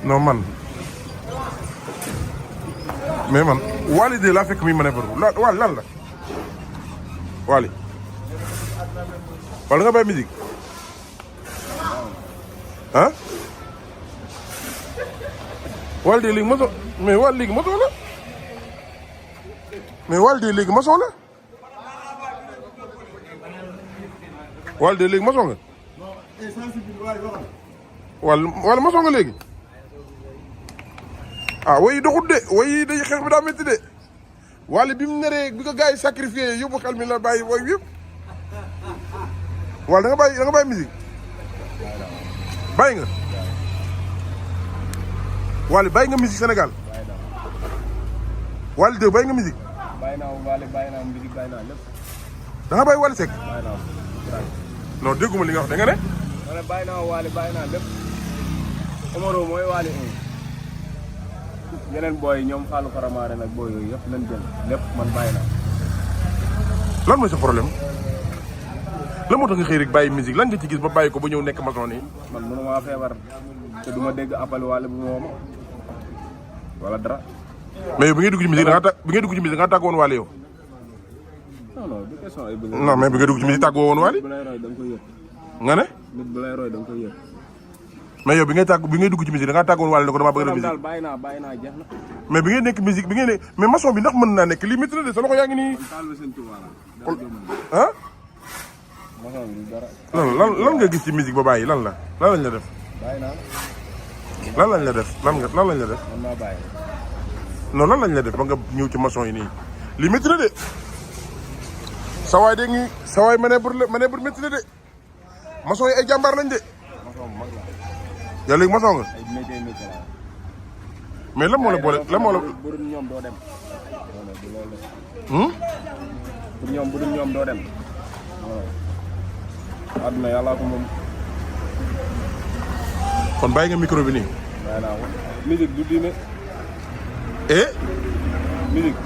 non man mais man Wally de laa fekk muy mën a faru Wally lan la Wally wala nga bàyyi musique ah Wally de léegi maçon mais Wally léegi maçon la mais Wally de léegi maçon la Wally de léegi maçon nga wala maçon nga léegi ah way yi doxut de way yi day xeex bi daa métti de Wally bi mu neree bi ko gars yi sacrifié yóbbu xel mi la bàyyi way yëpp Wally da nga bàyyi musique bàyyi nga Wally bàyyi nga musique Sénégal Wally de bàyyi nga musique bàyyi naa Wally bàyyi naa musique bàyyi naa lépp da nga bàyyi Wally Seck bàyyi naa non dégguma li nga wax da nga ne ma ne bàyyi naa Wally bàyyi naa lépp Omaro mooy Wally yeneen booy ñoom Fallou Faramare nag booy yooyu yëpp nañ jël lépp man bàyyi naa lan mooy sa problème lan moo tax nga xëy rek bàyyi musique lan nga ci gis ba bàyyi ko ba ñëw nekk maçon nii man mënumaa feebar te du ma dégg appel Wally bu mooma wala dara mais yow bi ngay dugg ci musique da ngaa tàgg woon Wally yow non du question ay bëgg non mais bi ngay dugg ci musique tàggoo woon Wally bu lay roy da nga koy yëg nga ne nit bu lay roy da nga koy yëg mais yow bi ngay dugg ci musique da ngaa tàggoon Wally ne ko damaa bëgg a musique daal bàyyi naa jeex na mais bi ngay nekk musique bi ngay nekk mais maçon bi ndax mën naa nekk lii métti na de sa loxo yaa ngi nii ah maçon bi dara lan nga gis ci musique ba bàyyi lan lañ la def bàyyi naa lan lañ la def lan lañ la def man maa bàyyi non lan lañ la def ba nga ñëw ci maçon yi nii lii métti na de sawaay de ngi sawaay manœuvre métti na de maçon yi ay jàmbaar lañ de maçon bu mag la yow léegi maçon nga ay métier la mais lan moo la boole lan moo la bu dul ñoom doo dem du loolu hmm bu dul ñoom doo dem àdduna yàllaa ko moom kon bàyyi nga micro bi nii bàyyi naa ko musique du diine eh musique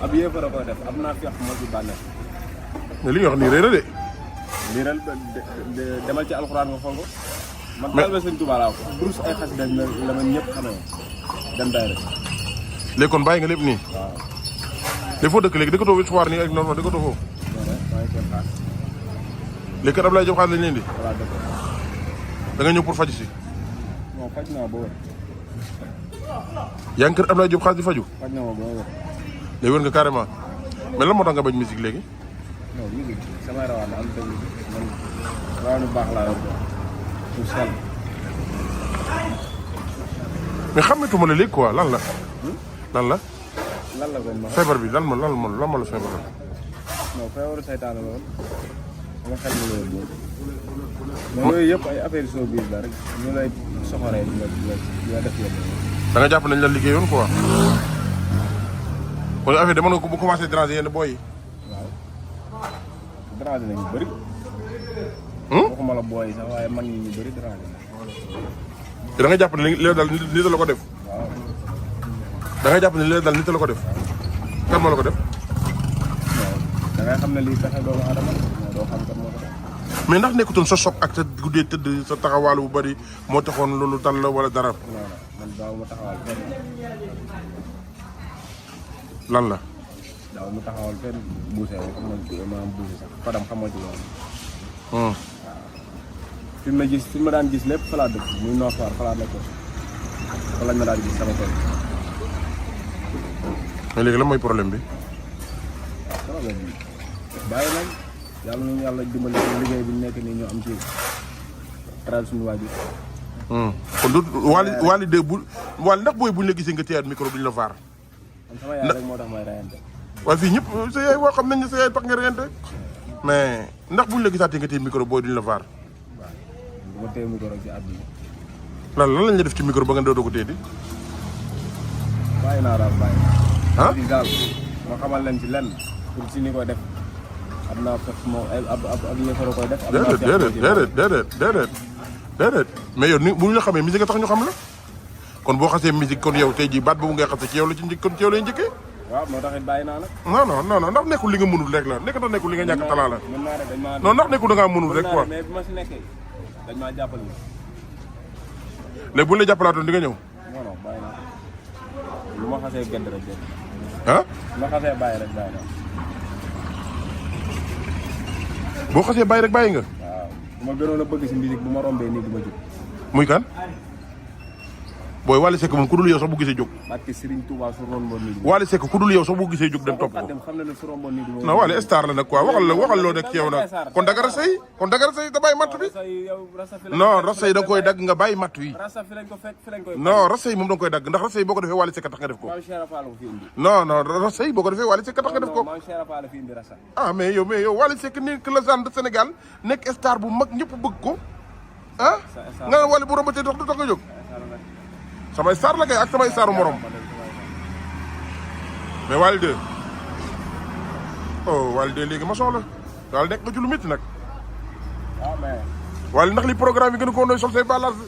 ab yéefar a koy def am naa feex moo ci bànneex mais li nga wax nii réer de liiral demal ci alxuraan nga xool ko man taalibe Sëñ Tuubaa laa ko durus ay xas dañ la ma ñëpp xamee dem day rek léegi kon bàyyi nga lépp nii waaw léegi foo dëkk léegi dëkkatoo bi soir nii ak noonu dëkkatoo foofu maa ngi koy xaar léegi kat Abdoulaye Diop xaar lañ leen di voilà dëkk da nga ñëw pour faju si non faj naa ba wér yaa ngi kër Abdoulaye Diop xaar di faju faj na ma ba wér léegi wér nga carrément mais lan moo tax nga bañ musique léegi non musique samay rawaan am tamit man rawaan bu baax laa yor quoi pour sell mais xamatuma la léegi quoi lan la lan la kon ma feebar bi lan ma la feebar la non feebaru saytaane la woon sama xel mi la woon mais yooyu yëpp ay affaire soo biir la rek ñu lay soxoree nga def yëpp da nga jàpp nañ la liggéeyoon quoi kon affaire dama nga ko bu commencé déranger yenn booy yi waaw déranger nañu bëri waxuma la booy sax waaye mag ñi ñu bëri déranger te da nga jàpp ne li la dal nit la ko def waaw da nga jàpp ne li la dal nit la ko def kan moo la ko def da ngay xam ne lii pexe doomu aadama mais doo xam kan moo ko def mais ndax nekkutoon sa sob ak sa guddee tëdd sa taxawaalu bu bëri moo taxoon loolu dal la wala dara non man daaw ma taxawal fenn lan la daaw mu taxawal fenn buuse xam nga maanaam buuse sax fadam xam nga ci loolu fi ma daan gis lépp fa laa dëkk muy noofaar fa laa nekkoon fa lañ ma daan gis sama tool mais léegi lan mooy problème bi problème bi bàyyi nañ yàlla nañu yàlla dimbali ci liggéey bi nekk nii ñu am ci traal suñu waajur kon du Wally de bu Wally ndax booy buñ la gisee nga téyaat micro duñ la vaar man sama yaay rek moo tax may rayante waaye fii ñëpp sa yaay woo xam nañ ne sa yaay tax nga reyante mais ndax buñ la gisaatee nga téye micro booy duñ la vaar waaw du ma téye micro ci àdduna lan lañ la def ci micro ba nga dootoo ko téye di bàyyi naa daal bàyyi ah di daal moo xamal leen ci lenn pour si ni ko def am naa fekk moom ab yëfara koy def déedéet mais yow ni bu ñu la xamee musique a tax ñu xam la kon boo xasee musique kon yow tey jii baat boobu ngay xase ci yow la ci njëkk kon ci yow lay njëkkee waaw moo tax it bàyyi naa nag non ndax nekkul li nga mënul rek la ndax nekkul li nga ñàkk talent la mën naa rek dañ maa non ndax nekkul da ngaa mënul rek quoi mais bi ma si nekkee dañ maa jàppal ni léegi bu ñu la jàppalaatoon di nga ñëw. non non bàyyi naa lu ma xasee gëdd rek de. ah. lu ma xasee bàyyi rek bàyyi naa. boo xasee bàyyi rek bàyyi nga. waaw bu ma gënoon a bëgg si musique bu ma rombee nii du ma jóg. muy kan. booy Wally Seck moom ku dul yow sax bu gisee jóg. barke Serigne Touba su romboon nii. Wally Seck ku dul yow sax bu gisee jóg dem topp ko. xam na ne su romboon nii du ma. non Wally star la nag quoi waxal loo nekk ci yow nag kon dagara sëy da bàyyi matt bi. non rasa yi da nga koy dagg nga bàyyi matt wi. rasa fi lañ ko fekk fi lañ koy. non rasa yi moom da nga koy dagg ndax rasa yi boo ko defee Wally Seck tax nga def ko. non rasa yi boo ko defee Wally Seck tax nga def ko. ah mais yow Wally Seck nekk légende Sénégal nekk star bu mag ñëpp bëgg ko ah nga ne Wally bu rombatee dox du tax nga jóg. samay star la kay ak samay staru morom mais Wally 2 oh Wally 2 léegi ma soxla Wally nekk nga ci lu métti nag. waaw mais. Wally ndax li programme yi gën a ko nooy sol say balage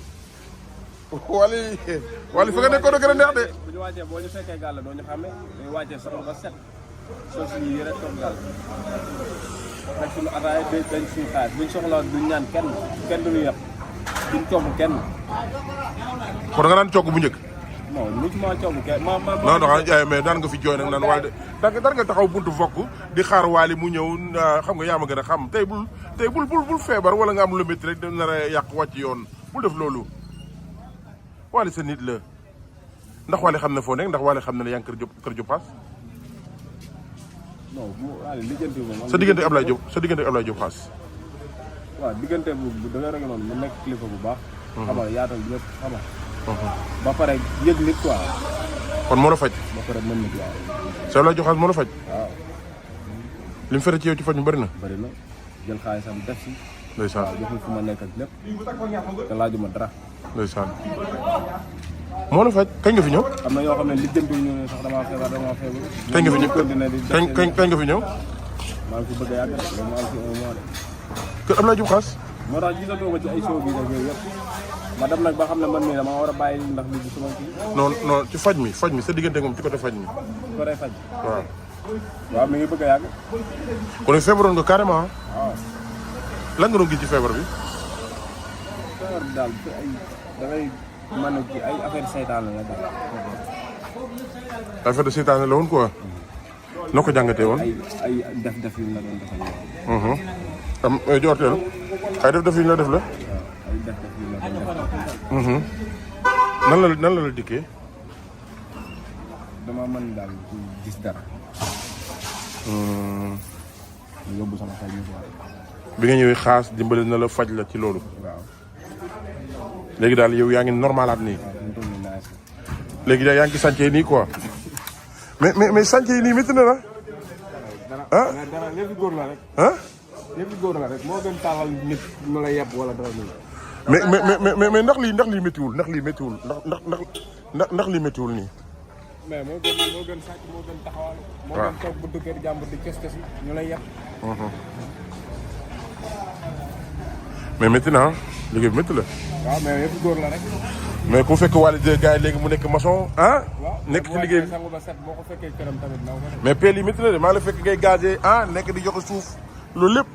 Wally fa nga nekkoon a gën a neex de. bu ñu wàccee boo ñu fekkee gàll doo ñu xàmmee dañuy wàccee soxla ba set sol suñu yére toog gàll rek suñu ataaya dañ suñu xaalis buñ soxla duñ ñaan kenn duñu yàpp duñ togg kenn. kon nga naan cogg bu njëkk. non musuma cogg kenn non mais daan nga fi jooy nag naan Wally de daan nga taxaw buntu fokk di xaar Wally mu ñëw xam nga yaa ma gën a xam tey bul feebar wala nga am lu métti rek da nar a yàq wàcc yoon bul def loolu. Wally sa nit la ndax Wally xam ne foo nekk ndax Wally xam ne ne yaa ngi kër Jopaas. non bu Wally lijjanti moom. sa diggante Ablaye Diop Xaas. waaw diggante bu da nga rek noonu mu nekk kilifa bu baax. xamal yaatal ñëpp xamal. ba pare yëg nit quoi. kon moo la faj. ba pare mën nit waaw. sa Ablaye Diop Xaas moo la faj. waaw. li mu fere ci yow ci faj mu bëri na. bëri na jël xaalisam def si. ndeysaan waaw jox fu ma nekk ak lépp. te laajuma dara. ndeysaan moo la faj kañ nga fi ñëw. am na yoo xam ne lijjanti ñu ne sax damaa feebar. kañ nga fi ñëw kañ nga fi ñëw. maa ngi fi bëgg a yàgg rek maa ngi fi un mois de. kër Ablaye Diop Xaas. moo tax gisatoo ma ci ay show bi rek yooyu yëpp ma dem nag ba xam ne man mii dama war a bàyyi ndax li bi suma kii. non ci faj mi sa diggante moom ci côté faj mi. ko day faj. waaw. waaw mi ngi bëgg a yàgg. kon feebaroon nga carrément. waaw. lan nga doon gis ci feebar bi. feebar bi daal ay da ngay mën a ay affaire seytaane la daal. affaire de seytaane la woon quoi. noo ko jàngatee woon. ay def yu la doon defal. am joorteel ay def yu ñu la def la. waaw ay def yu la doon defal. nan la dikkee. dama mën daal gis dara. mu yóbbu sama xel mi quoi. bi nga ñëwee Xaas dimbali na la faj la ci loolu. waaw. léegi daal yow yaa ngi normalaat nii. léegi daal yaa ngi sàncee nii quoi. mais sàncee yi nii métti na la. ah dara léegi góor la rek. ah. léegi góor la rek moo gën taalal nit ñu la yeb wala dara nii. mais ndax lii méttiwul ndax lii méttiwul nii. mais moo gën sàcc moo gën taxawal. moo gën toog bu dëkkër jàmbur di kes kesi ñu lay yeb. mais métti na liggéey bi métti la. waaw mais yëpp góor la rek. mais ku fekk Wally de gars yi léegi mu nekk maçon ah. nekk ci liggéey bi sangu ba set boo ko fekkee këram tamit naw ko def. mais pelle yi métti na de maa la fekk ngay gazé ah nekk di joxe suuf loolu lépp.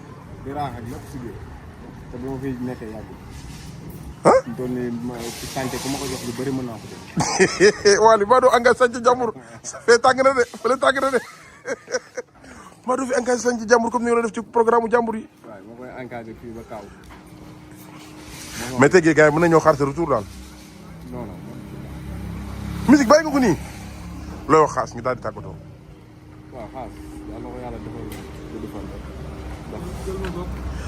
di raax ak lépp si biir te bi ma fiy nekkee yàgg. ah. ñu doon ne ci sànce ku ma ko jox lu bëri mën naa ko def. Wally maa doo engagé sànci jàmbur fee tàng na de fële tàng na de maa doo fi engagé sànci jàmbur comme ni nga doon def ci programme mu jàmbur yi. waaw moo koy engagé fii ba Kaaw. mais tey gars yi mën nañoo xaar sa retour daal. non non. musique bàyyi nga ko nii. looy wax Xaas ñu daal di tàggatoo. waaw Xaas yàlla na ko yàlla defal rek.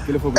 kilifa bu